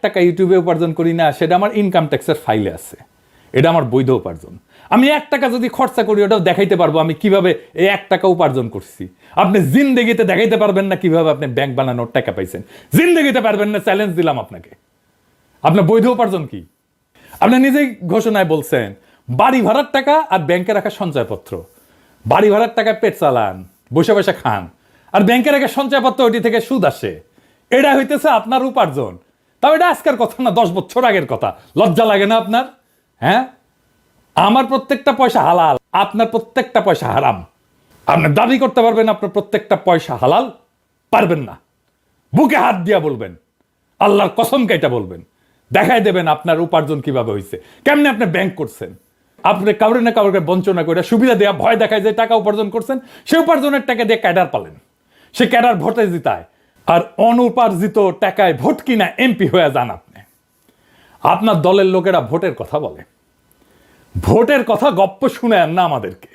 টাকা ইউটিউবে উপার্জন করি না, সেটা আমার ইনকাম ট্যাক্সের ফাইলে আছে, এটা আমার বৈধ উপার্জন। আমি 1 টাকা যদি খরচা করি ওটাও দেখাইতে পারবো আমি কিভাবে এই 1 টাকা উপার্জন করছি। আপনি জিন্দেগিতে দেখাইতে পারবেন না কিভাবে আপনি ব্যাংক বানানোর টাকা পাইছেন, জিন্দেগিতে পারবেন না, চ্যালেঞ্জ দিলাম আপনাকে। আপনার বৈধ উপার্জন কি? আপনি নিজেই ঘোষণায় বলছেন বাড়ি ভাড়ার টাকা আর ব্যাংকে রাখা সঞ্চয়পত্র, বাড়ি ভাড়ার টাকা পেট চালান, বসে বসে খান, আর ব্যাংকে রাখা সঞ্চয়পত্র ওইটি থেকে সুদ আসে, এটা হইতেছে আপনার উপার্জন। তাও এটা আজকের কথা না, 10 বছর আগের কথা। লজ্জা লাগে না আপনার? হ্যাঁ, আমার প্রত্যেকটা পয়সা হালাল, আপনার প্রত্যেকটা পয়সা হারাম। আপনি দাবি করতে পারবেন আপনার প্রত্যেকটা পয়সা হালাল? পারবেন না। বুকে হাত দিয়া বলবেন, আল্লাহর কসম কাইটা বলবেন, দেখাই দেবেন আপনার উপার্জন কিভাবে হয়েছে, কেমনে আপনি ব্যাংক করছেন। আপনি কাউরে না কাউকে বঞ্চনা করে সুবিধা দেওয়া ভয় দেখায় যে টাকা উপার্জন করছেন, সে উপার্জনের টাকা দিয়ে ক্যাডার পালেন, সে ক্যাডার ভোটে জিতায়, আর অনুপার্জিত টাকায় ভোট কিনা এমপি হয়ে যান আপনি। আপনার দলের লোকেরা ভোটের কথা বলে, ভোটের কথা গপ্প শুনেন না আমাদেরকে।